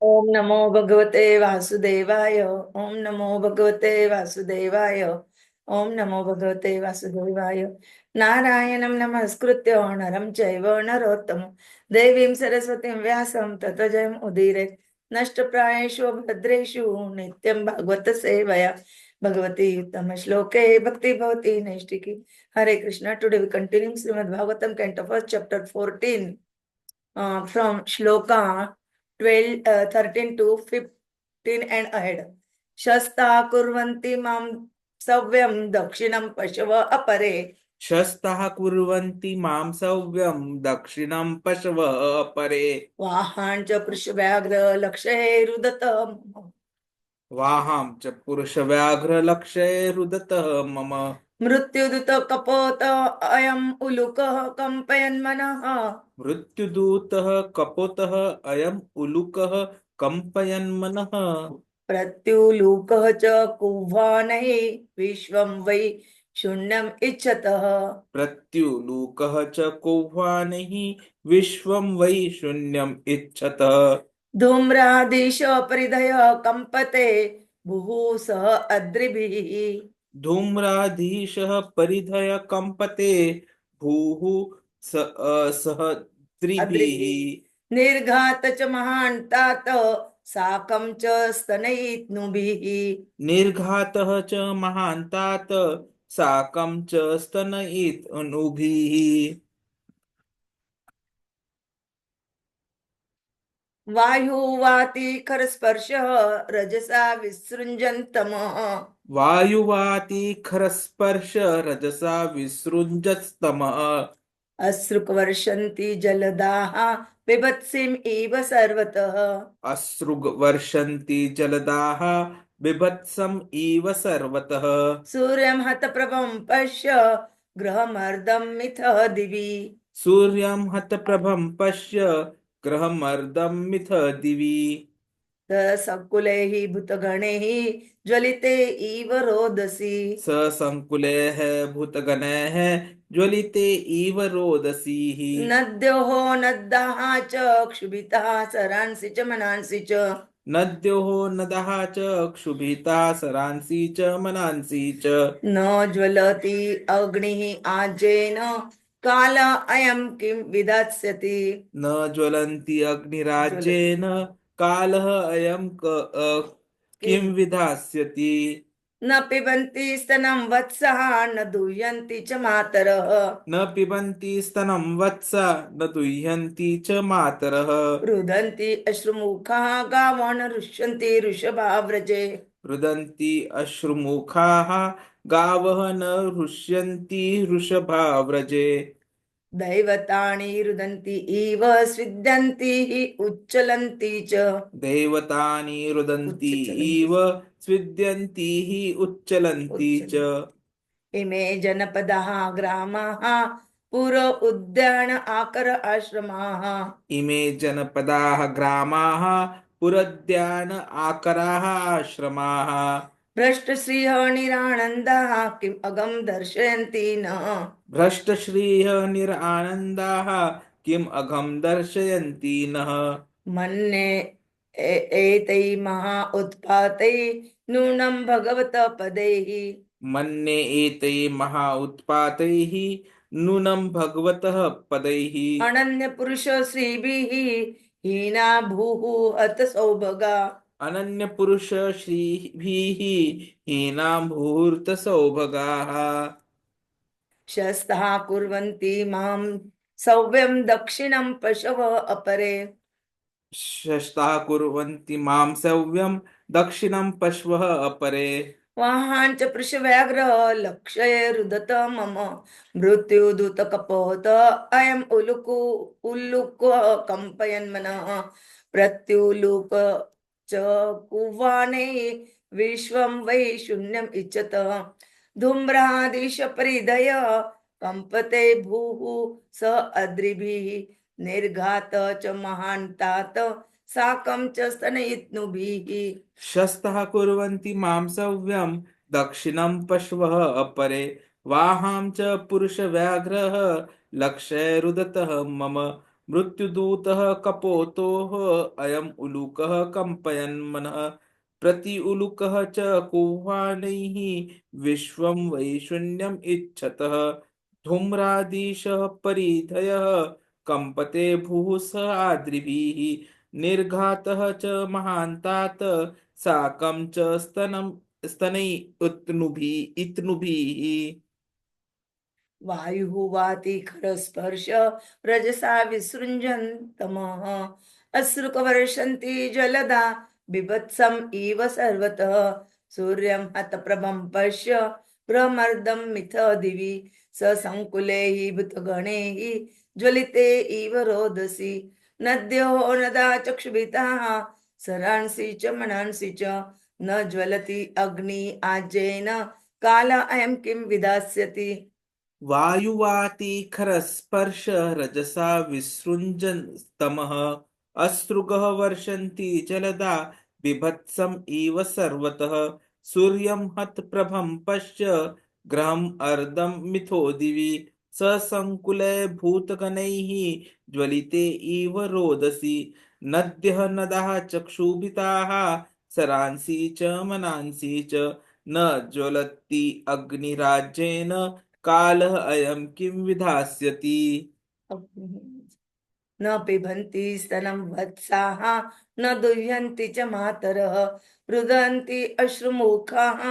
ओम नमो भगवते वासुदेवाय। ओम नमो भगवते वासुदेवाय। ओम नमो भगवते वासुदेवाय। नारायणं नमस्कृत्य नरं चैव नरोत्तमं देवीं सरस्वतीं व्यासं ततो जयम् उदीरयेत्। नष्टप्रायेषु भद्रेषु नित्यं भागवत सेवया भगवती उत्तम श्लोके भक्ति भवति नैष्टिकी। Hare Krishna. Today we continue Shrimad Bhagavatam canto first chapter 14 from shloka 12, 13 to 15 and ahead. Shasta kurvanti mam savyam dakshinam pashava apare. शस्ताः कुर्वन्ति मां सव्यं दक्षिणं पशवः अपरे। वाहान च पृषव्याघ्र लक्षे रुदत वाहां च पुरुषव्याघ्र लक्ष्ये रुदतः मम। मृत्युदुत कपोत अयम उलुक कंपयन मनः। मृत्युदूतः कपोतः अयम् उलुकः कम्पयन् मनः। प्रत्युलूक च कुह्वानैः विश्वं वै शून्यम इच्छतः। प्रत्युलूकः च कुह्वानिः विश्वं वै शून्यम् इच्छतः। धूम्रादिश परिधय कंपते भुः सह अद्रिभिः। धूम्राधीशः परिधय कंपते भूः सह त्रिभिः। अद्रिभिः निर्घात च महान्तात साकं च स्तनयित्नुभिः। निर्घातः च महान्तात साकं च स्तनयित् अनुभीः। वायुवाति खरस्पर्श रजसा विसृजन्तमः। वायुवाति खरस्पर्श रजसा विसृजस्तमः। अश्रुक वर्षन्ति जलदाः बिभत्सिम् इव सर्वतः। अश्रुग वर्षन्ति जलदाः बिभत्सम् इव सर्वतः। सूर्यं हतप्रभं पश्य गृहमर्दं मिथ दिवि। सूर्यं हतप्रभं पश्य ग्रहमर्दं मिथ दिवि। सकुलैः भूतगणैः ज्वलिते इव रोदसी। ससङ्कुलैः भूतगणैः ज्वलिते इव रोदसीः। नद्योः नद्दाः च क्षुभिताः सरांसि च मनांसि च। नद्योः नदः च क्षुभिता सरांसि च मनांसि च। न ज्वलति अग्निः आजेन काल अयं किं विधास्यति। न ज्वलन्ति ज्वलति अग्निराज्येन कालः अयं किं किं विधास्यति। न पिबन्ति स्तनं वत्सः न दूयन्ति च मातरः। न पिबन्ति स्तनं वत्सा न दुह्यन्ति च मातरः। रुदन्ति अश्रुमुखाः गावो न रुष्यन्ति वृषभाव्रजे। रुदन्ति अश्रुमुखाः गावः न हृष्यन्ति वृषभाव्रजे। दैवतानि रुदन्ति इव स्विद्यन्ति उच्चलन्ति च। दैवतानि रुदन्ति उच्चलन्ति इव स्विद्यन्ति उच्चलन्ति च। उच्चलन्ति इमे जनपदाः ग्रामाः पुर उद्यान आकर आश्रमाः। इमे जनपदाः ग्रामाः पुरोद्यान आकराः आश्रमाः। भ्रष्टश्रियः निरानन्दाः किम् अगं दर्शयन्ति न। भ्रष्टश्रीः निरानन्दाः किम् अघं दर्शयन्ति नः। मन्ये एतैः महा उत्पातैः नूनं भगवत पदैः। मन्ये एते महा उत्पातैः नूनं भगवतः पदैः। अनन्य पुरुष श्रीभिः हीना भूः अत सौभगा। अनन्य पुरुष श्रीभिः हीना भूर्त सौभगाः। शस्ता कुर्वन्ति मां सव्यं दक्षिणं पशव अपरे। शस्ता कुर्वन्ति मां सव्यं दक्षिणं पश्वः अपरे। वाहांच पृषव्याघ्र लक्षये रुदत मम मृत्युदूत कपोत अयम् उलुकु उल्लुक कंपयन् मनः। प्रत्युलुक च कुवाणे विश्वं वै शून्यम् इच्छत। धूम्रादिश परिधय कंपते भूः स अद्रिभिः निर्घात च महान्तात साकं च स्तनयित्नुभिः। शस्तः कुर्वन्ति मां सव्यं दक्षिणं पश्वः अपरे। वाहां च पुरुषव्याघ्रः लक्ष्ये रुदतः मम मृत्युदूतः कपोतोः अयम् उलूकः कम्पयन् मनः प्रति उलूकः च कुह्वाणैः विश्वं वैशून्यम् इच्छतः धूम्रादिशः परिधयः कम्पते भूः स आद्रिभिः निर्घातः च महान्तात् साकं च स्तनै इत्नुभिः वायुः वाति खरस्पर्श रजसा विसृञ्जन् तमः अश्रुकवर्षन्ति जलदा बिभत्सम् इव सर्वतः सूर्यं हतप्रभं पश्य भ्रमर्दं मिथ दिवि ससङ्कुलैः भूतगणैः ज्वलिते इव रोदसी नद्यो नदा चक्षुभिताः सरांसि च मनांसि च न ज्वलति अग्नि आज्येन काल अयं किं विधास्यति वायुवाति खरस्पर्श रजसा विसृञ्जन् तमः अश्रुगः वर्षन्ति जलदा बिभत्सम् इव सर्वतः सूर्यं हतप्रभं पश्य ग्रहम् अर्धं मिथो दिवि ससङ्कुले भूतगणैः ज्वलिते इव रोदसी नद्यः नदाः चक्षुभिताः सरांसि च मनांसि च न ज्वलति अग्निराज्येन कालः अयं किं विधास्यति न पिबन्ति स्तनं वत्साः न दुह्यन्ति च मातरः रुदन्ति अश्रुमुखाः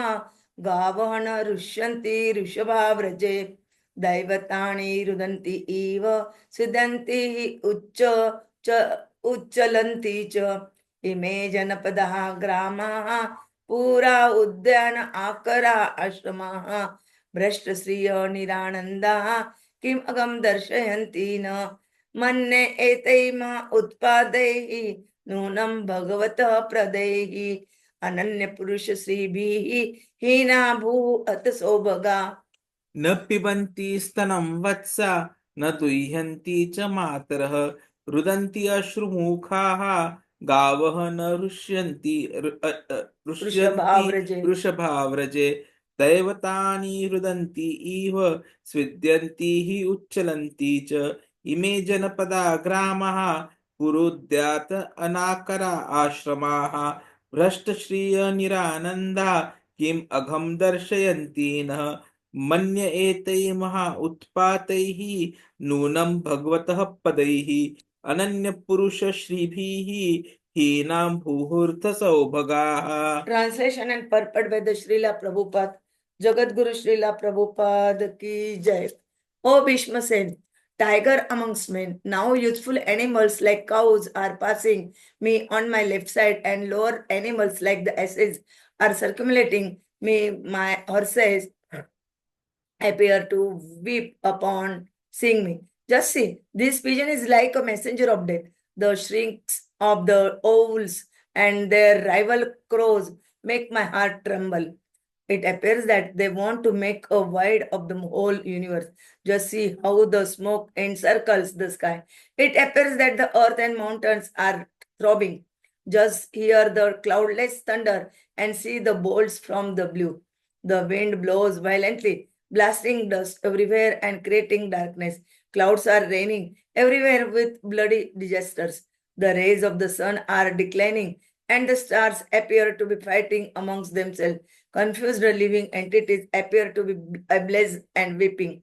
गावः न रुष्यन्ति ऋषभाव्रजे दैवतानि रुदन्ति इव सिदन्ति च उच्चलन्ति च इमे जनपदाः ग्रामाः पुरा उद्यान आकरा आश्रमाः भ्रष्टश्रिय निरानन्दाः किम् अगं दर्शयन्ति न मन्ये एतैमा उत्पादैः नूनं भगवतः प्रदैः अनन्यपुरुषश्रीभिः हीना भूः अत सौभगा न पिबन्ति स्तनं वत्सा न दुह्यन्ति च मातरः रुदन्ति अश्रुमुखाः गावः न रुष्यन्ति वृषभाव्रजे वृषभाव्रजे दैवतानि रुदन्ति इव स्विद्यन्ति हि उच्चलन्ति च इमे जनपदा ग्रामाः पुरुद्यात अनाकरा आश्रमाः भ्रष्टश्रिय निरानन्दा किम् अघं दर्शयन्ति नः मन्य एतैर्महा उत्पातैः नूनं भगवतः पदैः अनन्यपुरुषश्रीभिः हीनां भूहूर्तसौभगाः Translation and purport by the Srila Prabhupada. Jagat Guru Srila Prabhupada ki jai. O Bhīmasena, tiger amongst men, now youthful animals like cows are passing me on my left side, and lower animals like the asses are circumambulating me. My horses appear to weep upon seeing me. Just see, this pigeon is like a messenger of death. The shrieks of the owls and their rival crows make my heart tremble. It appears that they want to make a wide of the whole universe. Just see how the smoke encircles the sky. It appears that the earth and mountains are throbbing. Just hear the cloudless thunder and see the bolts from the blue. The wind blows violently, blasting dust everywhere and creating darkness. Clouds are raining everywhere with bloody disasters. The rays of the sun are declining, and the stars appear to be fighting amongst themselves. Confused living entities appear to be ablaze and weeping.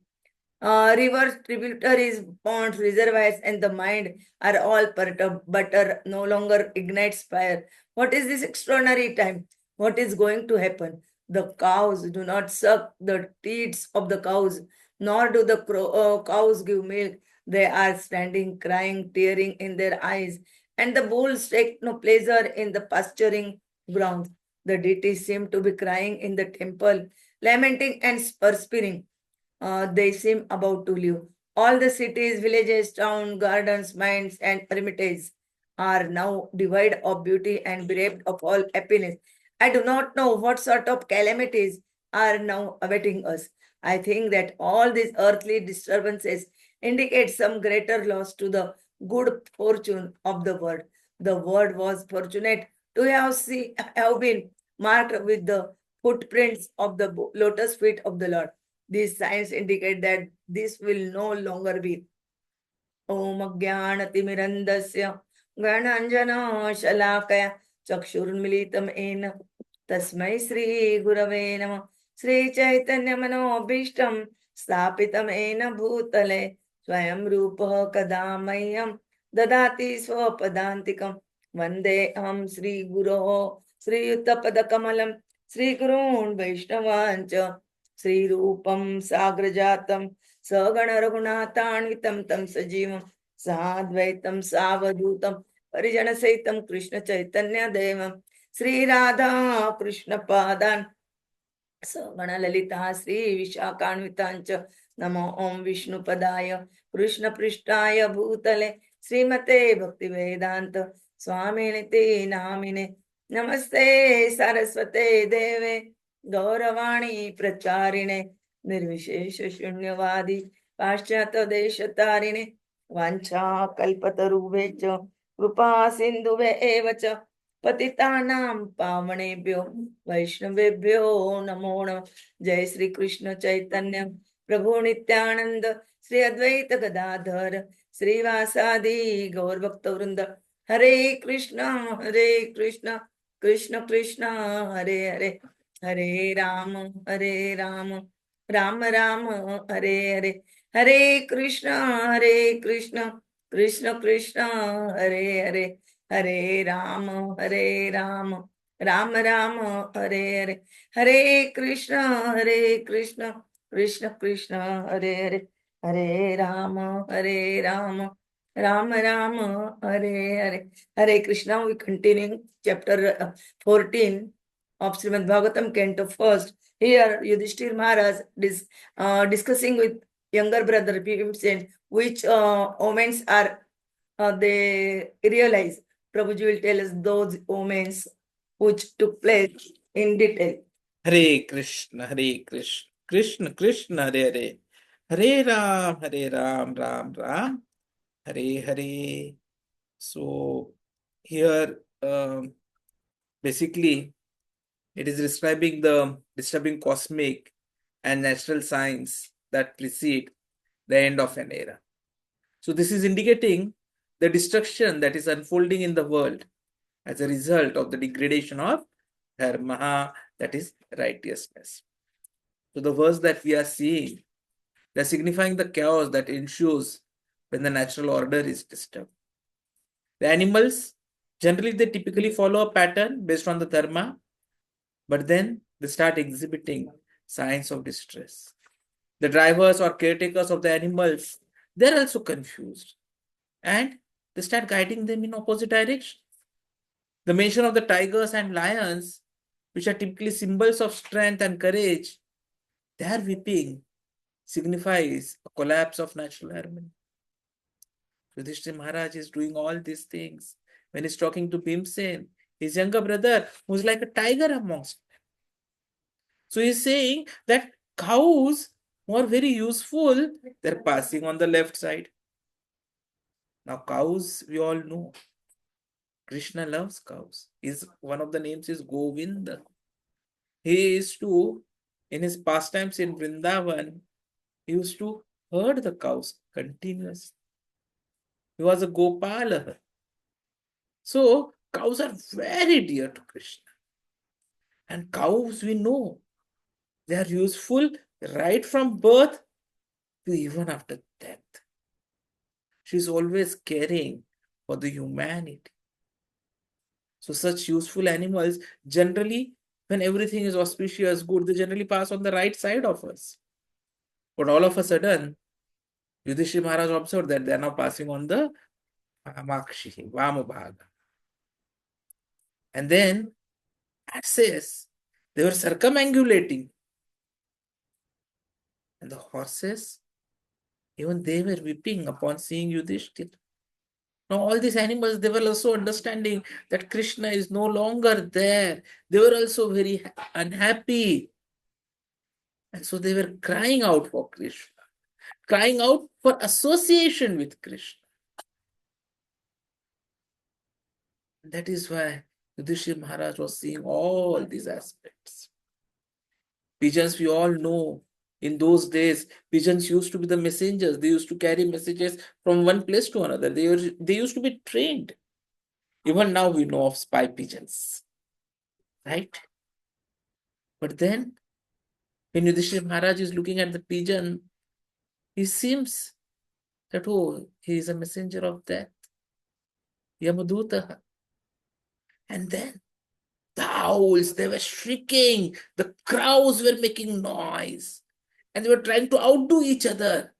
Rivers, tributaries, ponds, reservoirs, and the mind are all perturbed, but no longer ignites fire. What is this extraordinary time? What is going to happen? The cows do not suck the teats of the cows, nor do the cows give milk. They are standing, crying, tearing in their eyes, and the bulls take no pleasure in the pasturing grounds. The deities seem to be crying in the temple, lamenting and perspiring. They seem about to leave. All the cities, villages, towns, gardens, mines, and hermitages are now devoid of beauty and bereft of all happiness. I do not know what sort of calamities are now awaiting us. I think that all these earthly disturbances indicate some greater loss to the good fortune of the world. The world was fortunate to have been marked with the footprints of the lotus feet of the Lord. These signs indicate that this will no longer be. ॐ अज्ञानतिमिरन्धस्य ज्ञानाञ्जनशलाकया चक्षुर्मिलितं येन तस्मै श्रीगुरवे नमः। श्रीचैतन्यमनोभीष्टं स्थापितं येन भूतले स्वयं रूपः कदा मह्यं ददाति स्वपदान्तिकं। वन्देऽहं श्रीगुरोः श्रीयुतपदकमलं श्रीगुरून् वैष्णवाञ्च श्रीरूपं साग्रजातं सगण रघुनाथान्वितं तं सजीवं साद्वैतं सावधूतं परिजनसहितं कृष्ण चैतन्य देवं श्रीराधा कृष्ण पादान् सगण ललिता श्री विशाखान्वितांच नमो ओं विष्णुपदाय कृष्ण पृष्ठाय भूतले श्रीमते भक्ति वेदांत स्वामिनिति नामिने नमस्ते सरस्वते देवे गौरवाणी प्रचारिणे निर्विशेष शून्यवादी पाश्चात्य देशतारिणे वाञ्छा कल्पतरुभ्यश्च कृपा सिन्धुभ्य एव च पतितानां पावनेभ्यो वैष्णवेभ्यो नमो नमः। जय श्री कृष्ण चैतन्य प्रभु नित्यानंद श्री अद्वैत गदाधर श्रीवासादि गौर भक्त वृंद हरे Krishna Krishna Krishna Hare Hare Hare Ram Ram Ram Hare Hare Hare Krishna Krishna Krishna Hare Hare Hare Ram Ram Ram Hare Hare Hare Krishna Krishna Hare Hare Hare Ram Ram Ram Hare Hare Hare Krishna. We continuing chapter 14 of Srimad Bhagavatam, canto first. Here Yudhishthir Maharaj is discussing with younger brother Bhīmasena which omens are they realize. Prabhuji will tell us those omens which took place in detail. Hare Krishna, Krishna Krishna, Hare Hare Ram, Ram, Hare Hare. So here, basically, it is describing the disturbing cosmic and natural signs that precede the end of an era. So this is indicating the destruction that is unfolding in the world as a result of the degradation of dharma, that is righteousness. So the verse that we are seeing, they're signifying the chaos that ensues when the natural order is disturbed. The animals, generally they typically follow a pattern based on the dharma, but then they start exhibiting signs of distress. The drivers or caretakers of the animals, they're also confused and they start guiding them in opposite directions. The mention of the tigers and lions, which are typically symbols of strength and courage, their weeping signifies a collapse of natural harmony. Yudhishthira Maharaj is doing all these things when he's talking to Bhīmasena, his younger brother, who's like a tiger amongst them. So he's saying that cows who are very useful, they're passing on the left side. Now cows, we all know, Krishna loves cows. One of the names is Govinda. He used to, in his pastimes in Vrindavan, he used to herd the cows continuously. He was a Gopala. So cows are very dear to Krishna. And cows, we know, they are useful right from birth to even after death. She's always caring for the humanity. So such useful animals, generally, when everything is auspicious, good, they generally pass on the right side of us. But all of a sudden, Yudhishthira Maharaj observed that they are now passing on the Vamakshi, Vamabhaga. And then, that says, they were circumambulating. And the horses, even they were weeping upon seeing Yudhishthira. Now, all these animals, they were also understanding that Krishna is no longer there. They were also very unhappy. And so they were crying out for Krishna, crying out for association with Krishna. And that is why Yudhishthira Maharaj was seeing all these aspects. Pigeons, we all know, In those days, pigeons used to be the messengers. They used to carry messages from one place to another. They used to be trained. Even now we know of spy pigeons, right? But then when Yudhishthira Maharaj is looking at the pigeon, he seems that, oh, he is a messenger of death, Yamaduta. And then the owls, they were shrieking, the crows were making noise, and they were trying to outdo each other,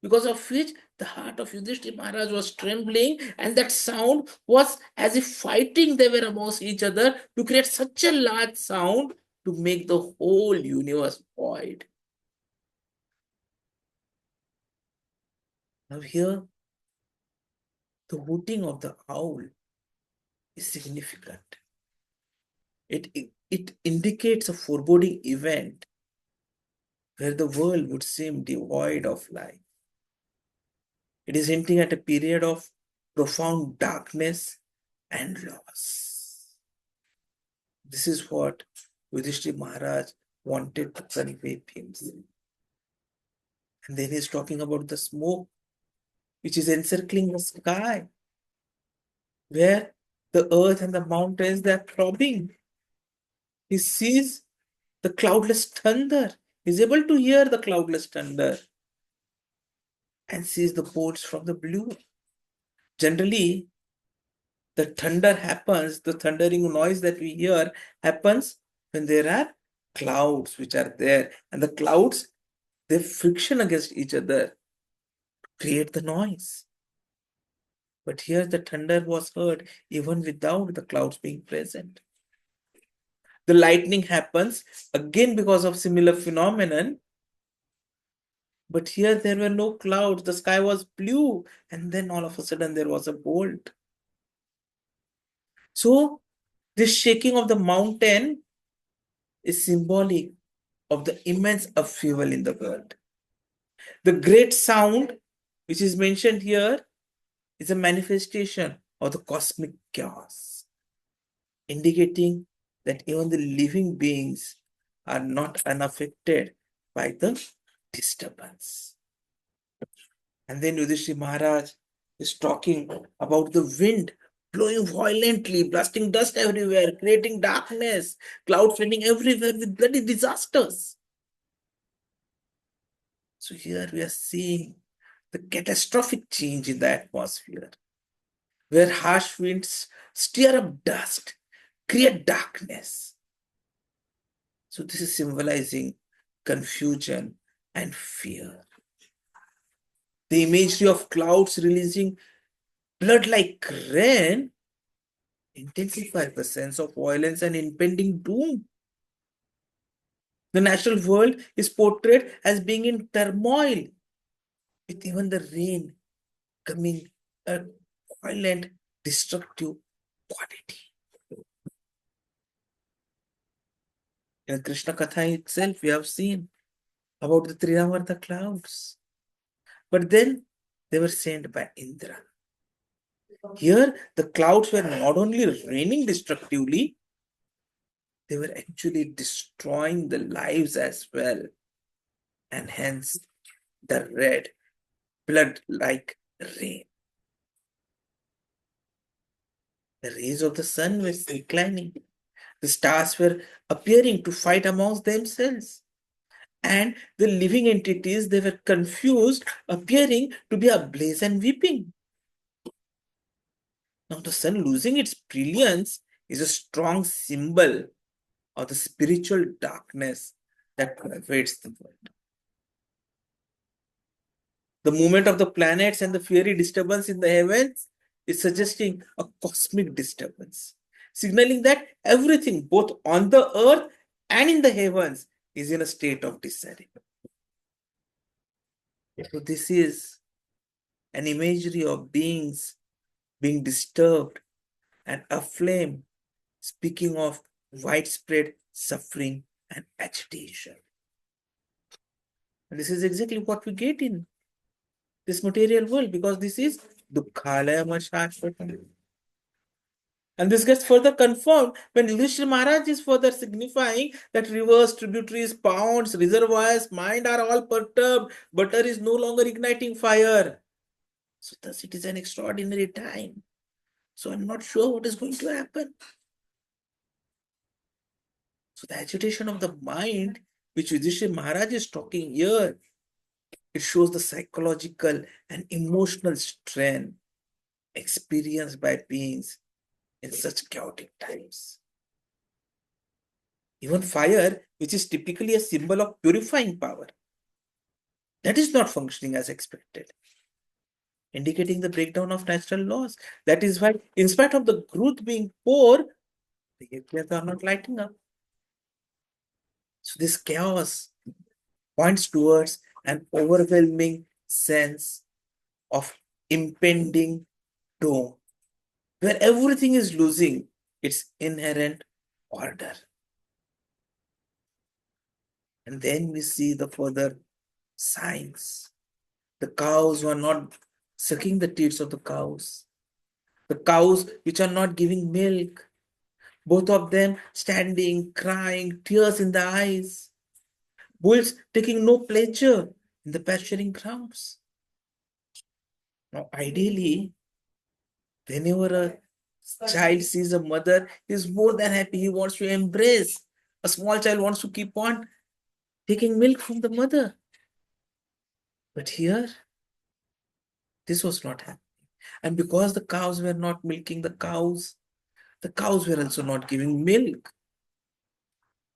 because of which the heart of Yudhishthira Maharaj was trembling, and that sound was as if fighting they were amongst each other to create such a large sound to make the whole universe void. Now here, the hooting of the owl is significant. It indicates a foreboding event where the world would seem devoid of life. It is hinting at a period of profound darkness and loss. This is what Yudhishthira Maharaj wanted to convey himself. And then he's talking about the smoke which is encircling the sky, where the earth and the mountains, they're throbbing. He sees the cloudless thunder. He's able to hear the cloudless thunder and sees the bolts from the blue. Generally, the thunder happens, the thundering noise that we hear happens when there are clouds which are there. And the clouds, they friction against each other, create the noise. But here the thunder was heard even without the clouds being present. The lightning happens again because of similar phenomenon. But here there were no clouds, the sky was blue, and then all of a sudden there was a bolt. So this shaking of the mountain is symbolic of the immense upheaval in the world. The great sound, which is mentioned here, is a manifestation of the cosmic chaos, indicating that even the living beings are not unaffected by the disturbance. And then Yudhishthira Maharaj is talking about the wind blowing violently, blasting dust everywhere, creating darkness, clouds raining everywhere with bloody disasters. So here we are seeing the catastrophic change in the atmosphere, where harsh winds stir up dust, create darkness. So this is symbolizing confusion and fear. The imagery of clouds releasing blood like rain intensifies the sense of violence and impending doom. The natural world is portrayed as being in turmoil, with even the rain coming a violent, destructive quality. In Krishna Katha itself, we have seen about the Trinavarta clouds. But then they were sent by Indra. Here, the clouds were not only raining destructively, they were actually destroying the lives as well. And hence, the red, blood-like rain. The rays of the sun were declining. The stars were appearing to fight amongst themselves. And the living entities, they were confused, appearing to be ablaze and weeping. Now, the sun losing its brilliance is a strong symbol of the spiritual darkness that pervades the world. The movement of the planets and the fiery disturbance in the heavens is suggesting a cosmic disturbance, signaling that everything, both on the earth and in the heavens, is in a state of disarray. So this is an imagery of beings being disturbed and aflame, speaking of widespread suffering and agitation. And this is exactly what we get in this material world, because this is dukkhalayam shashvatam. And this gets further confirmed when Yudhishthira Maharaj is further signifying that rivers, tributaries, ponds, reservoirs, mind are all perturbed. Butter is no longer igniting fire. So thus it is an extraordinary time. So I'm not sure what is going to happen. So the agitation of the mind, which Yudhishthira Maharaj is talking here, it shows the psychological and emotional strain experienced by beings in such chaotic times. Even fire, which is typically a symbol of purifying power, that is not functioning as expected, indicating the breakdown of natural laws. That is why, in spite of the growth being poor, the yajnas are not lighting up. So this chaos points towards an overwhelming sense of impending doom, where everything is losing its inherent order. And then we see the further signs. The cows who are not sucking the teats of the cows. The cows which are not giving milk. Both of them standing, crying, tears in the eyes. Bulls taking no pleasure in the pasturing grounds. Now, ideally, whenever a child sees a mother, he is more than happy. He wants to embrace. A small child wants to keep on taking milk from the mother. But here, this was not happening. And because the cows were not milking the cows were also not giving milk.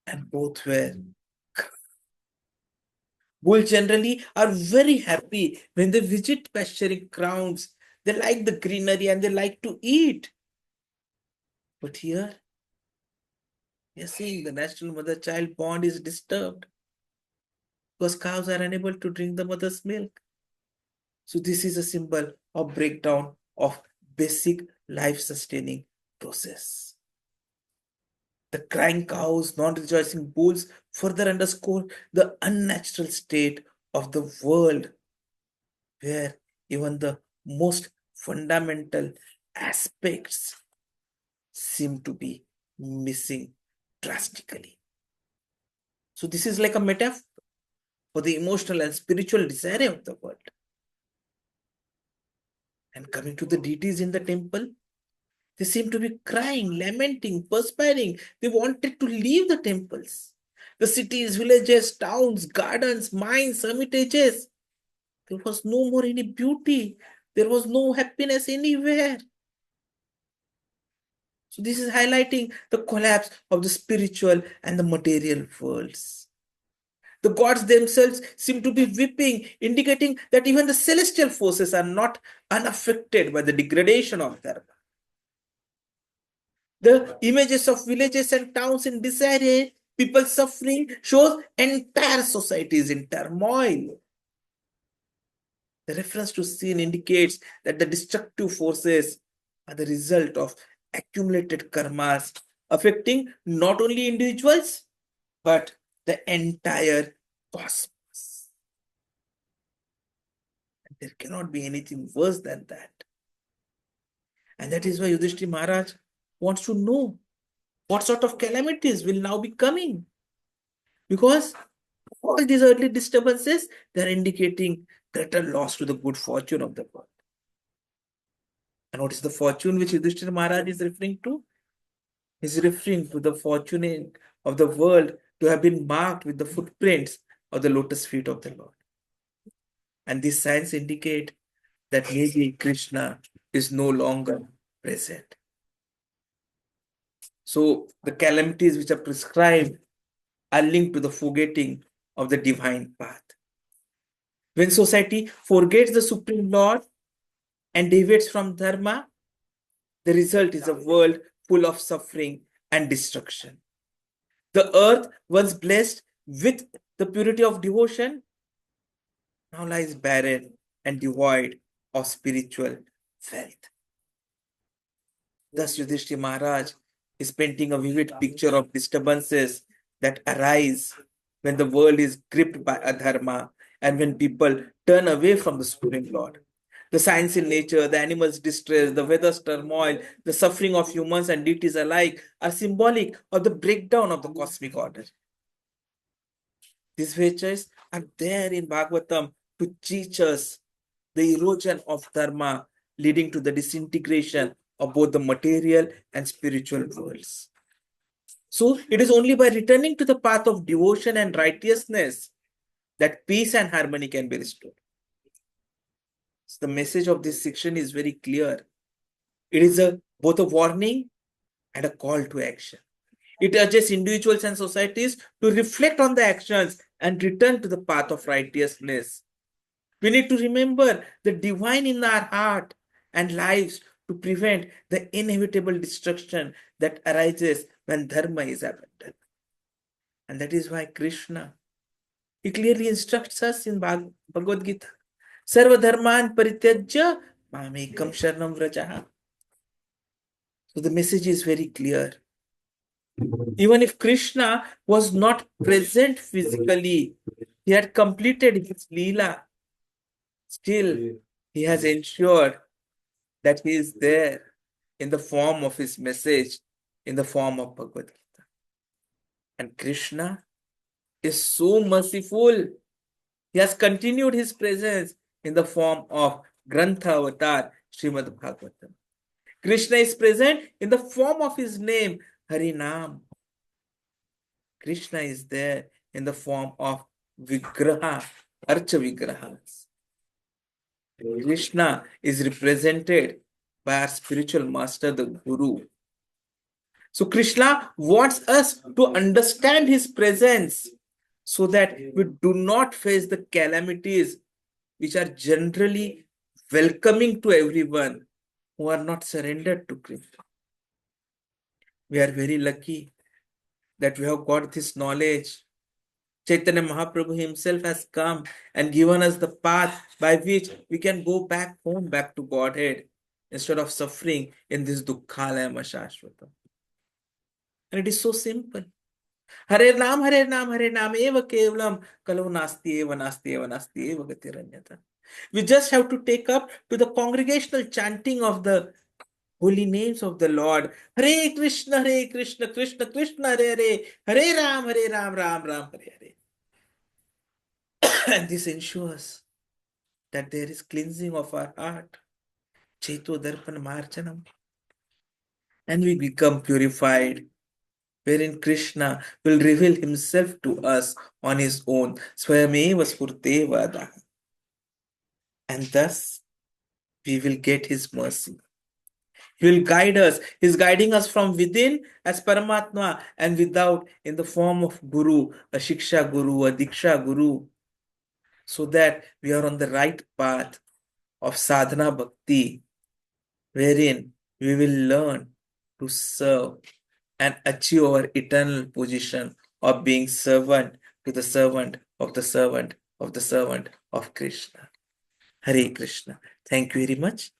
And both were. Bulls generally are very happy when they visit pasturing grounds. They like the greenery and they like to eat. But here, we are seeing the natural mother-child bond is disturbed because cows are unable to drink the mother's milk. So this is a symbol of breakdown of basic life-sustaining process. The crying cows, non-rejoicing bulls further underscore the unnatural state of the world where even the most fundamental aspects seem to be missing drastically. So this is like a metaphor for the emotional and spiritual desire of the world. And coming to the deities in the temple, they seem to be crying, lamenting, perspiring. They wanted to leave the temples. The cities, villages, towns, gardens, mines, hermitages. There was no more any beauty. There was no happiness anywhere. So this is highlighting the collapse of the spiritual and the material worlds. The gods themselves seem to be weeping, indicating that even the celestial forces are not unaffected by the degradation of dharma. The images of villages and towns in disarray, people suffering, shows entire societies in turmoil. The reference to sin indicates that the destructive forces are the result of accumulated karmas, affecting not only individuals, but the entire cosmos. And there cannot be anything worse than that. And that is why Yudhishthira Maharaj wants to know what sort of calamities will now be coming. Because all these earthly disturbances, they are indicating greater loss to the good fortune of the world. And what is the fortune which Yudhishthira Maharaj is referring to? He is referring to the fortune of the world to have been marked with the footprints of the lotus feet of the Lord. And these signs indicate that maybe Krishna is no longer present. So the calamities which are prescribed are linked to the forgetting of the divine path. When society forgets the Supreme Lord and deviates from dharma, the result is a world full of suffering and destruction. The earth, once blessed with the purity of devotion, now lies barren and devoid of spiritual wealth. Thus, Yudhishthira Maharaj is painting a vivid picture of disturbances that arise when the world is gripped by adharma and when people turn away from the Supreme Lord. The science in nature, the animals' distress, the weather's turmoil, the suffering of humans and deities alike are symbolic of the breakdown of the cosmic order. These features are there in Bhagavatam to teach us the erosion of dharma, leading to the disintegration of both the material and spiritual worlds. So it is only by returning to the path of devotion and righteousness that peace and harmony can be restored. So the message of this section is very clear. It is both a warning and a call to action. It urges individuals and societies to reflect on the actions and return to the path of righteousness. We need to remember the divine in our heart and lives to prevent the inevitable destruction that arises when dharma is abandoned. And that is why Krishna, he clearly instructs us in Bhagavad Gita, Sarva dharman parityajya mamekam sharanam vrajaha. So the message is very clear. Even if Krishna was not present physically, he had completed his Leela. Still, he has ensured that he is there in the form of his message, in the form of Bhagavad Gita. And Krishna is so merciful. He has continued his presence in the form of Grantha Avatar, Srimad Bhagavatam. Krishna is present in the form of his name, Harinam. Krishna is there in the form of Vigraha, Archa Vigrahas. Krishna is represented by our spiritual master, the Guru. So Krishna wants us to understand his presence so that we do not face the calamities which are generally welcoming to everyone who are not surrendered to Krishna. We are very lucky that we have got this knowledge. Chaitanya Mahaprabhu himself has come and given us the path by which we can go back home, back to Godhead, instead of suffering in this dukkhalayama shashvata. And it is so simple. Hare Nam, eva kevalam, kalu nasti eva gatiranyata. We just have to take up to the congregational chanting of the holy names of the Lord. Hare Krishna, Krishna Krishna, Hare Ram, Ram Ram, Hare Hare. And this ensures that there is cleansing of our heart. Cheto darpan marchanam. And we become purified, wherein Krishna will reveal himself to us on his own. Swayameva spurte vada. And thus, we will get his mercy. He will guide us. He is guiding us from within as Paramatma and without in the form of Guru, a Shiksha Guru, a Diksha Guru, so that we are on the right path of sadhana bhakti, wherein we will learn to serve and achieve our eternal position of being servant to the servant of the servant of the servant of Krishna. Hare Krishna. Thank you very much.